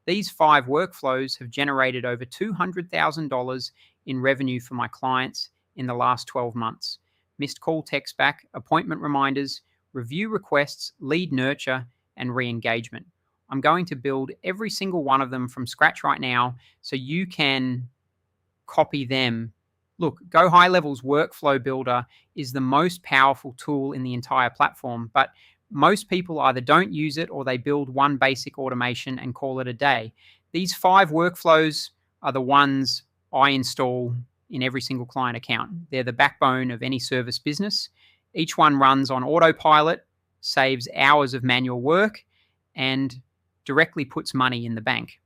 These 5 workflows have generated over $200,000 in revenue for my clients in the last 12 months. Missed call text back, appointment reminders, review requests, lead nurture, and re-engagement. I'm going to build every single one of them from scratch right now so you can copy them. Look, GoHighLevel's workflow builder is the most powerful tool in the entire platform, but most people either don't use it or they build one basic automation and call it a day. These 5 workflows are the ones I install in every single client account. They're the backbone of any service business. Each one runs on autopilot, saves hours of manual work, and directly puts money in the bank.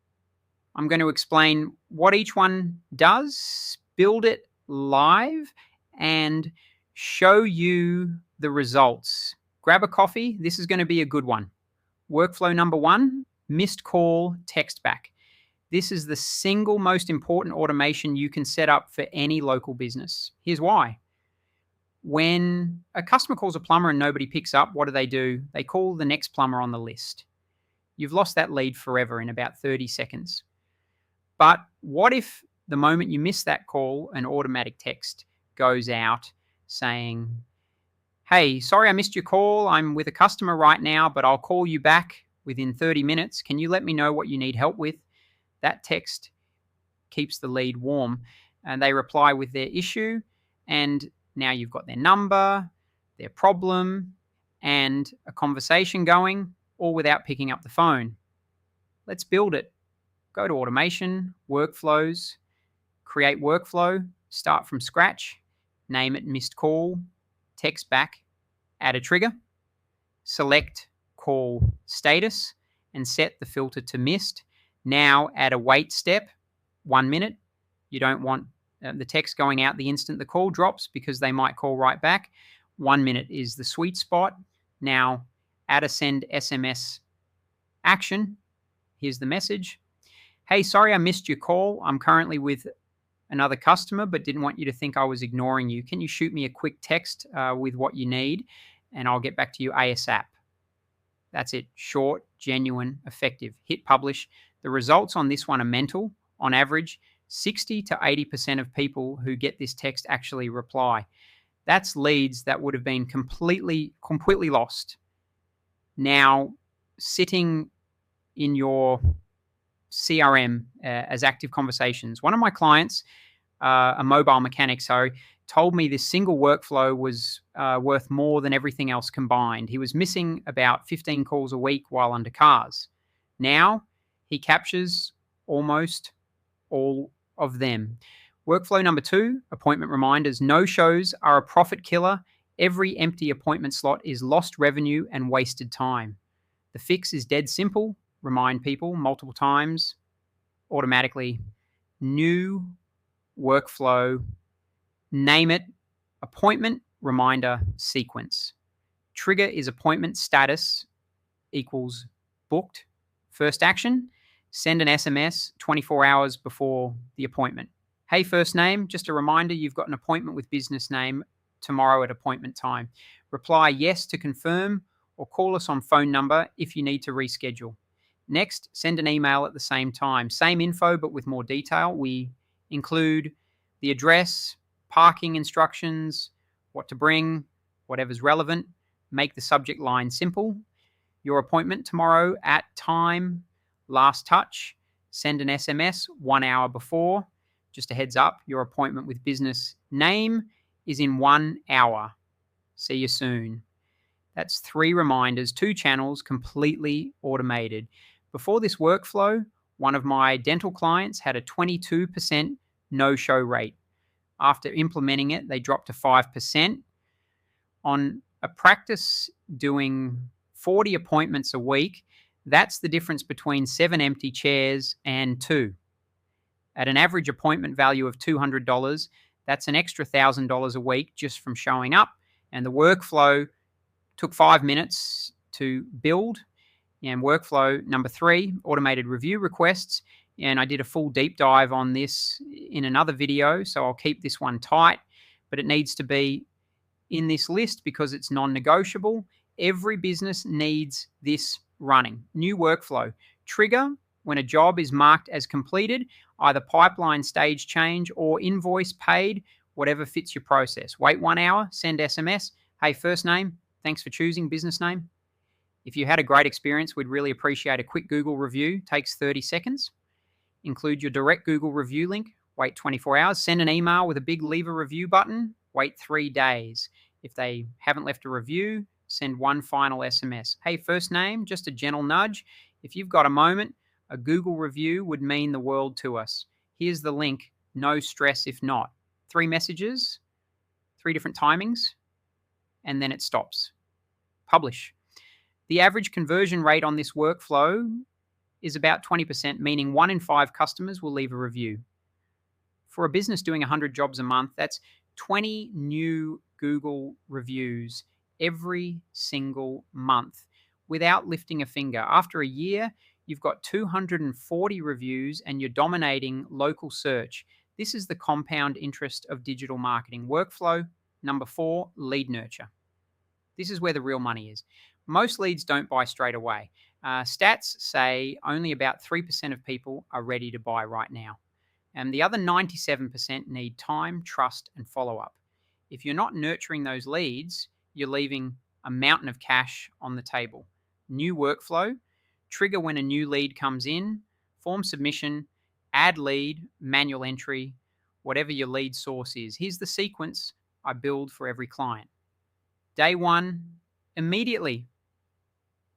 I'm going to explain what each one does, build it live, and show you the results. Grab a coffee. This is going to be a good one. Workflow number 1, missed call text back. This is the single most important automation you can set up for any local business. Here's why. When a customer calls a plumber and nobody picks up, what do? They call the next plumber on the list. You've lost that lead forever in about 30 seconds. But what if the moment you miss that call, an automatic text goes out saying, "Hey, sorry I missed your call. I'm with a customer right now, but I'll call you back within 30 minutes. Can you let me know what you need help with?" That text keeps the lead warm, and they reply with their issue, and now you've got their number, their problem, and a conversation going, all without picking up the phone. Let's build it. Go to automation, workflows, create workflow, start from scratch, name it missed call, text back, add a trigger, select call status, and set the filter to missed. Now add a wait step, 1 minute. You don't want the text going out the instant the call drops because they might call right back. 1 minute is the sweet spot. Now add a send SMS action. Here's the message. "Hey, sorry I missed your call. I'm currently with another customer, but didn't want you to think I was ignoring you. Can you shoot me a quick text with what you need, and I'll get back to you ASAP." That's it. Short, genuine, effective. Hit publish. The results on this one are mental. On average, 60 to 80% of people who get this text actually reply. That's leads that would have been completely lost. Now, sitting in your CRM as active conversations. One of my clients, a mobile mechanic, told me this single workflow was worth more than everything else combined. He was missing about 15 calls a week while under cars. Now he captures almost all of them. Workflow number 2, appointment reminders. No-shows are a profit killer. Every empty appointment slot is lost revenue and wasted time. The fix is dead simple. Remind people multiple times automatically. New workflow. Name it appointment reminder sequence. Trigger is appointment status equals booked. First action, send an SMS 24 hours before the appointment. "Hey, first name, just a reminder you've got an appointment with business name tomorrow at appointment time. Reply yes to confirm or call us on phone number if you need to reschedule." Next, send an email at the same time. Same info, but with more detail. We include the address, parking instructions, what to bring, whatever's relevant. Make the subject line simple. Your appointment tomorrow at time, last touch. Send an SMS 1 hour before. Just a heads up, your appointment with business name is in 1 hour. See you soon. That's 3 reminders, 2 channels, completely automated. Before this workflow, one of my dental clients had a 22% no-show rate. After implementing it, they dropped to 5%. On a practice doing 40 appointments a week, that's the difference between 7 empty chairs and 2. At an average appointment value of $200, that's an extra $1,000 a week just from showing up. And the workflow took 5 minutes to build. And workflow number 3, automated review requests. And I did a full deep dive on this in another video, so I'll keep this one tight. But it needs to be in this list because it's non-negotiable. Every business needs this running. New workflow. Trigger When a job is marked as completed, either pipeline stage change or invoice paid, whatever fits your process. Wait 1 hour, send SMS. Hey, first name, thanks for choosing business name. If you had a great experience, we'd really appreciate a quick Google review. Takes 30 seconds. Include your direct Google review link. Wait 24 hours. Send an email with a big leave a review button. Wait 3 days. If they haven't left a review, send one final SMS. Hey, first name, just a gentle nudge. If you've got a moment, a Google review would mean the world to us. Here's the link. No stress if not. 3 messages, 3 different timings, and then it stops. Publish. The average conversion rate on this workflow is about 20%, meaning 1 in 5 customers will leave a review. For a business doing 100 jobs a month, that's 20 new Google reviews every single month without lifting a finger. After a year, you've got 240 reviews and you're dominating local search. This is the compound interest of digital marketing. Workflow number 4, lead nurture. This is where the real money is. Most leads don't buy straight away. Stats say only about 3% of people are ready to buy right now. And the other 97% need time, trust, and follow-up. If you're not nurturing those leads, you're leaving a mountain of cash on the table. New workflow, trigger when a new lead comes in, form submission, add lead, manual entry, whatever your lead source is. Here's the sequence I build for every client. Day 1, immediately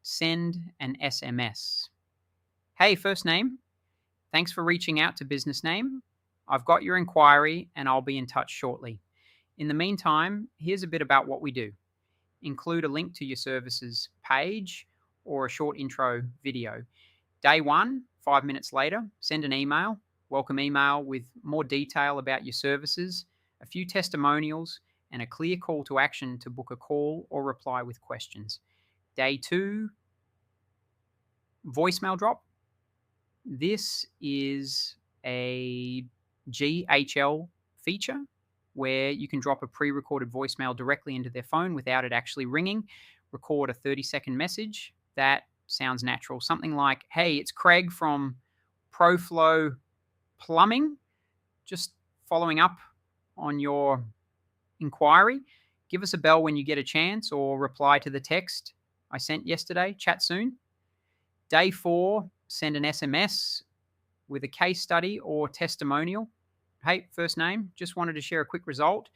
send an SMS. Hey, first name, thanks for reaching out to business name. I've got your inquiry and I'll be in touch shortly. In the meantime, here's a bit about what we do. Include a link to your services page or a short intro video. Day 1, 5 minutes later, send an email, welcome email with more detail about your services, a few testimonials, and a clear call to action to book a call or reply with questions. Day 2, voicemail drop. This is a GHL feature where you can drop a pre-recorded voicemail directly into their phone without it actually ringing. Record a 30-second message that sounds natural. Something like, hey, it's Craig from ProFlow Plumbing. Just following up on your inquiry. Give us a bell when you get a chance or reply to the text I sent yesterday. Chat soon. Day 4, send an SMS with a case study or testimonial. Hey, first name, just wanted to share a quick result.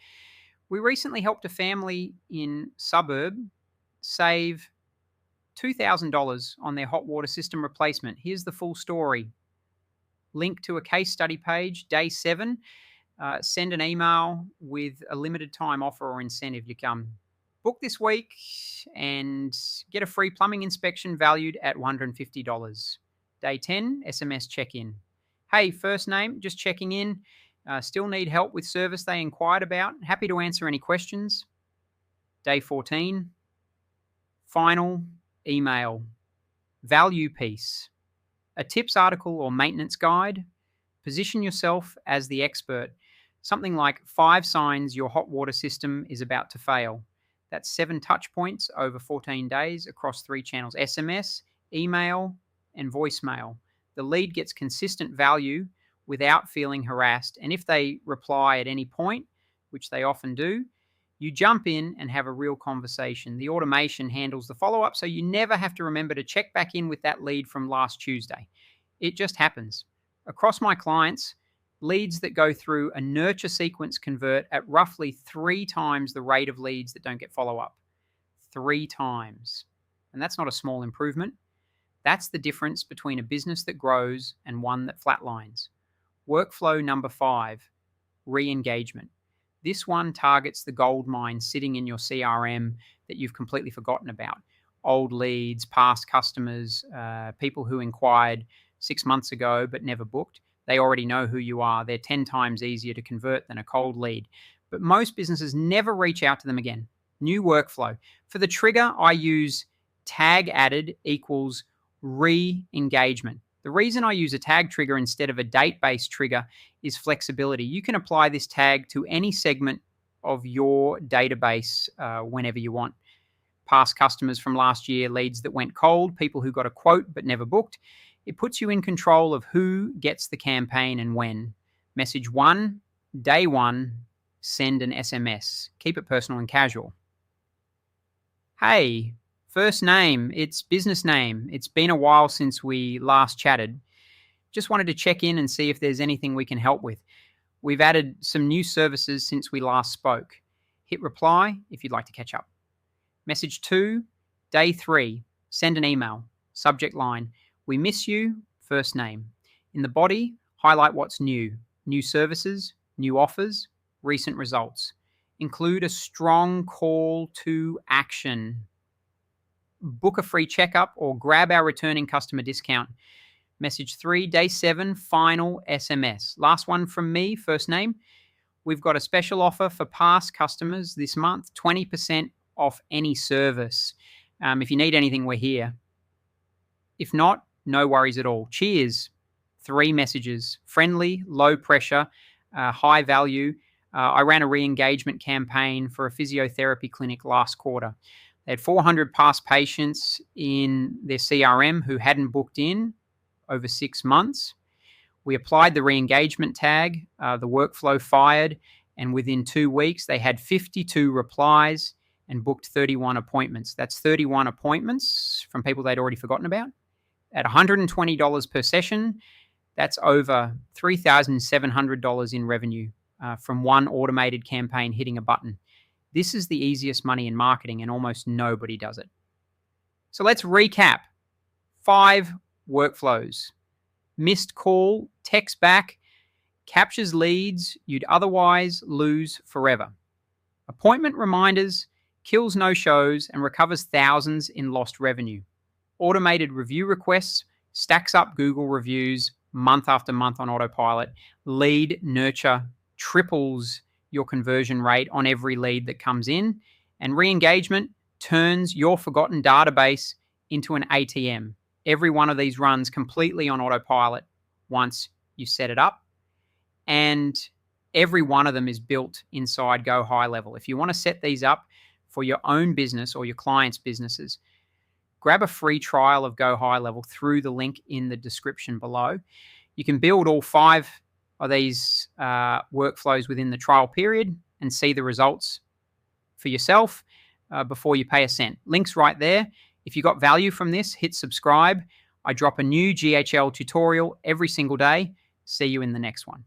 We recently helped a family in suburb save $2,000 on their hot water system replacement. Here's the full story. Link to a case study page. Day 7, send an email with a limited time offer or incentive. You come book this week and get a free plumbing inspection valued at $150. Day 10, SMS check-in. Hey, first name, just checking in. Still need help with service they inquired about. Happy to answer any questions. Day 14, final email. Value piece. A tips article or maintenance guide. Position yourself as the expert. Something like 5 signs your hot water system is about to fail. That's 7 touch points over 14 days across 3 channels: SMS, email, and voicemail. The lead gets consistent value without feeling harassed. And if they reply at any point, which they often do, you jump in and have a real conversation. The automation handles the follow-up, so you never have to remember to check back in with that lead from last Tuesday. It just happens. Across my clients, leads that go through a nurture sequence convert at roughly 3 times the rate of leads that don't get follow-up. 3 times. And that's not a small improvement. That's the difference between a business that grows and one that flatlines. Workflow number 5, re-engagement. This one targets the gold mine sitting in your CRM that you've completely forgotten about. Old leads, past customers, people who inquired 6 months ago but never booked. They already know who you are. They're 10 times easier to convert than a cold lead. But most businesses never reach out to them again. New workflow. For the trigger, I use tag added equals re-engagement. The reason I use a tag trigger instead of a date-based trigger is flexibility. You can apply this tag to any segment of your database whenever you want. Past customers from last year, leads that went cold, people who got a quote but never booked. It puts you in control of who gets the campaign and when. Message 1, day 1, send an SMS. Keep it personal and casual. Hey, first name, it's business name. It's been a while since we last chatted. Just wanted to check in and see if there's anything we can help with. We've added some new services since we last spoke. Hit reply if you'd like to catch up. Message 2, day 3, send an email. Subject line, we miss you, first name. In the body, highlight what's new. New services, new offers, recent results. Include a strong call to action. Book a free checkup or grab our returning customer discount. Message 3, day 7, final SMS. Last one from me, first name. We've got a special offer for past customers this month, 20% off any service. If you need anything, we're here. If not, no worries at all. Cheers. 3 messages. Friendly, low pressure, high value. I ran a re-engagement campaign for a physiotherapy clinic last quarter. They had 400 past patients in their CRM who hadn't booked in over 6 months. We applied the re-engagement tag, the workflow fired, and within 2 weeks, they had 52 replies and booked 31 appointments. That's 31 appointments from people they'd already forgotten about. At $120 per session, that's over $3,700 in revenue from one automated campaign hitting a button. This is the easiest money in marketing, and almost nobody does it. So let's recap. 5 workflows. Missed call, text back, captures leads you'd otherwise lose forever. Appointment reminders, kills no-shows, and recovers thousands in lost revenue. Automated review requests, stacks up Google reviews month after month on autopilot. Lead nurture triples your conversion rate on every lead that comes in. And re-engagement turns your forgotten database into an ATM. Every one of these runs completely on autopilot once you set it up. And every one of them is built inside GoHighLevel. If you want to set these up for your own business or your clients' businesses, grab a free trial of GoHighLevel through the link in the description below. You can build all 5 of these workflows within the trial period and see the results for yourself before you pay a cent. Link's right there. If you got value from this, hit subscribe. I drop a new GHL tutorial every single day. See you in the next one.